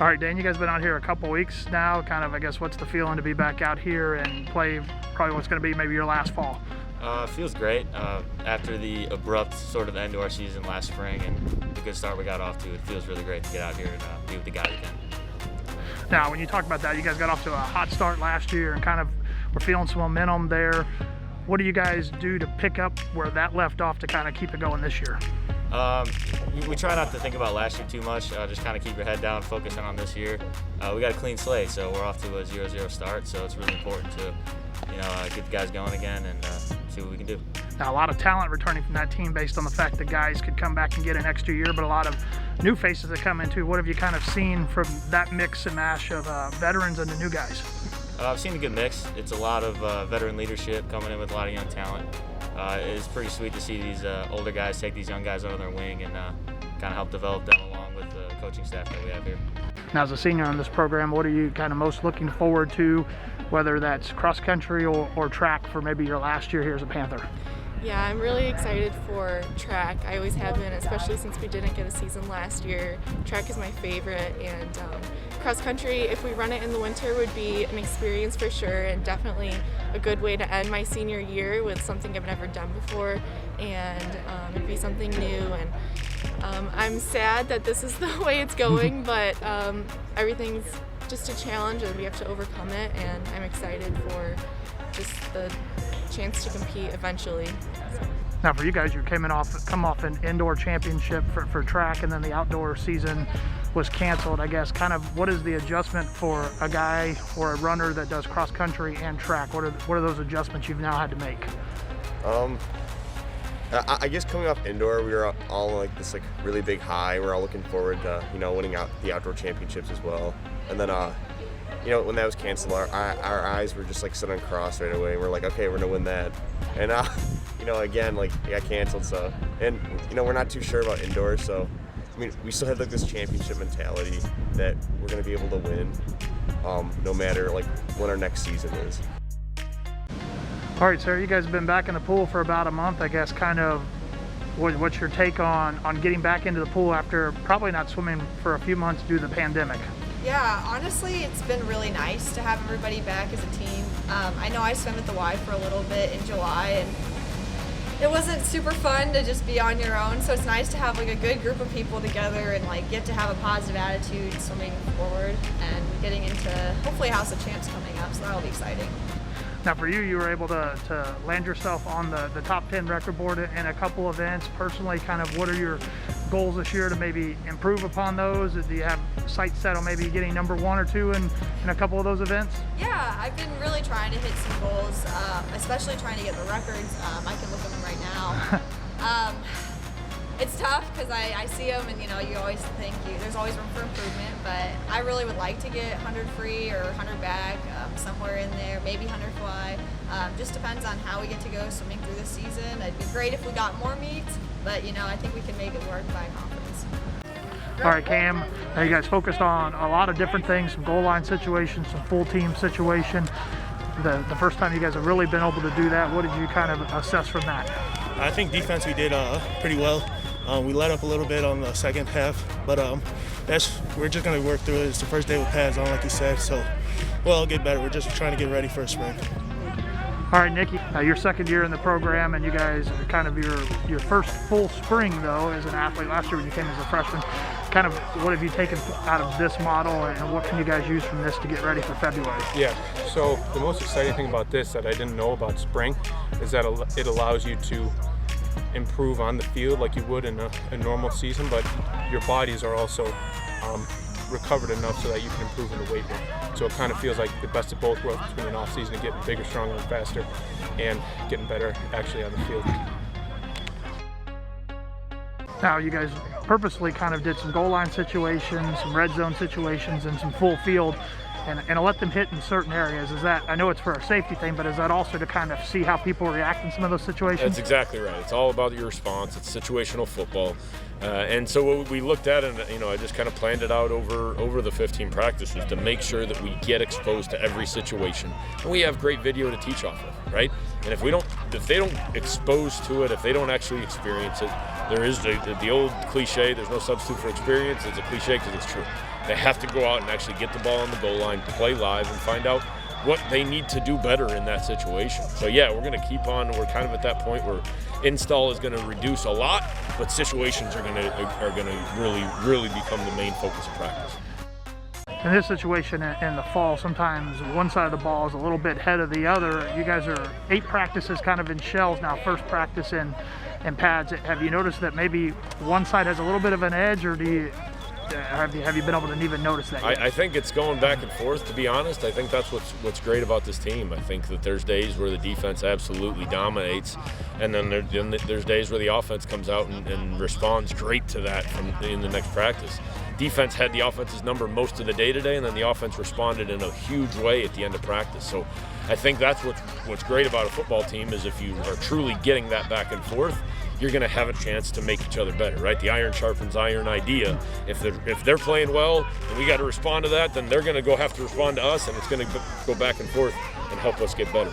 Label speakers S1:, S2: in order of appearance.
S1: All right, Dan, you guys been out here a couple weeks now. Kind of, I guess, what's the feeling to be back out here and play probably what's going to be maybe your last fall?
S2: Feels great. After the abrupt sort of end to our season last spring and the good start we got off to, it feels really great to get out here and be with the guys again.
S1: Now, when you talk about that, you guys got off to a hot start last year and kind of were feeling some momentum there. What do you guys do to pick up where that left off to kind of keep it going this year?
S2: We try not to think about last year too much, just kind of keep your head down, focusing on this year. We got a clean slate, so we're off to a 0-0 start, so it's really important to get the guys going again and see what we can do.
S1: Now, a lot of talent returning from that team based on the fact that guys could come back and get an extra year, but a lot of new faces that come in too. What have you kind of seen from that mix and mash of veterans and the new guys?
S2: I've seen a good mix. It's a lot of veteran leadership coming in with a lot of young talent. It's pretty sweet to see these older guys take these young guys under their wing and kind of help develop them along with the coaching staff that we have here.
S1: Now, as a senior on this program, what are you kind of most looking forward to, whether that's cross country or track for maybe your last year here as a Panther?
S3: Yeah, I'm really excited for track. I always have been, especially since we didn't get a season last year. Track is my favorite, and cross country, if we run it in the winter, would be an experience for sure, and definitely a good way to end my senior year with something I've never done before, and it'd be something new. And I'm sad that this is the way it's going, but everything's just a challenge and we have to overcome it, and I'm excited for just the chance to compete eventually.
S1: Now, for you guys, you come off an indoor championship for track, and then the outdoor season was canceled. I guess kind of what is the adjustment for a guy or a runner that does cross country and track? What are those adjustments you've now had to make?
S4: I guess coming off indoor, we were all like this really big high. We're all looking forward to winning out the outdoor championships as well. And then when that was canceled, our eyes were just set on cross right away. We're like, okay, we're gonna win that. And again, it got canceled. So, and we're not too sure about indoor. So, I mean, we still have this championship mentality that we're gonna be able to win, no matter when our next season is.
S1: All right, sir, you guys have been back in the pool for about a month. I guess kind of what's your take on getting back into the pool after probably not swimming for a few months due to the pandemic?
S5: Yeah, honestly, it's been really nice to have everybody back as a team. I know I swam at the Y for a little bit in July, and it wasn't super fun to just be on your own, so it's nice to have a good group of people together and get to have a positive attitude swimming forward and getting into hopefully House of Champs coming up, so that'll be exciting.
S1: Now, for you were able to land yourself on the top 10 record board in a couple events. Personally, kind of what are your goals this year to maybe improve upon those? Do you have sights set on maybe getting number 1 or 2 in a couple of those events?
S5: Yeah, I've been really trying to hit some goals, especially trying to get the records. I can look at them right now. It's tough because I see them and you always think there's always room for improvement, but I really would like to get 100 free or 100 back, somewhere in there, maybe 100 fly. Just depends on how we get to go swimming through the season. It'd be great if we got more meets, but I think we can make it work by confidence.
S1: All right, Cam, now you guys focused on a lot of different things, some goal line situations, some full team situation. The first time you guys have really been able to do that, what did you kind of assess from that?
S6: I think defense we did pretty well. We let up a little bit on the second half, but we're just going to work through it. It's the first day with pads on, like you said, so we'll all get better. We're just trying to get ready for spring.
S1: All right, Nikki, your second year in the program, and you guys kind of your first full spring, though, as an athlete. Last year when you came as a freshman, kind of what have you taken out of this model, and what can you guys use from this to get ready for February?
S7: Yeah, so the most exciting thing about this that I didn't know about spring is that it allows you to improve on the field like you would in a normal season, but your bodies are also recovered enough so that you can improve in the weight room. So it kind of feels like the best of both worlds between an off season and getting bigger, stronger, and faster, and getting better actually on the field.
S1: Now, you guys purposely kind of did some goal line situations, some red zone situations, and some full field, and let them hit in certain areas. Is that, I know it's for a safety thing, but is that also to kind of see how people react in some of those situations?
S8: That's exactly right. It's all about your response. It's situational football. And so what we looked at, and I just kind of planned it out over the 15 practices to make sure that we get exposed to every situation. And we have great video to teach off of, right? And if they don't expose to it, if they don't actually experience it, there is the old cliche, there's no substitute for experience. It's a cliche because it's true. They have to go out and actually get the ball on the goal line, play live, and find out what they need to do better in that situation. So yeah, we're going to keep on. We're kind of at that point where install is going to reduce a lot, but situations are going to really become the main focus of practice.
S1: In this situation in the fall, sometimes one side of the ball is a little bit ahead of the other. You guys are 8 practices kind of in shells now, first practice in pads. Have you noticed that maybe one side has a little bit of an edge, or have you been able to even notice that yet?
S8: I think it's going back and forth, to be honest. I think that's what's great about this team. I think that there's days where the defense absolutely dominates, and then there's days where the offense comes out and responds great to that in the next practice. Defense had the offense's number most of the day today, and then the offense responded in a huge way at the end of practice. So I think that's what's great about a football team is if you are truly getting that back and forth, you're going to have a chance to make each other better, right? The iron sharpens iron idea. If they're playing well and we got to respond to that, then they're going to have to respond to us, and it's going to go back and forth and help us get better.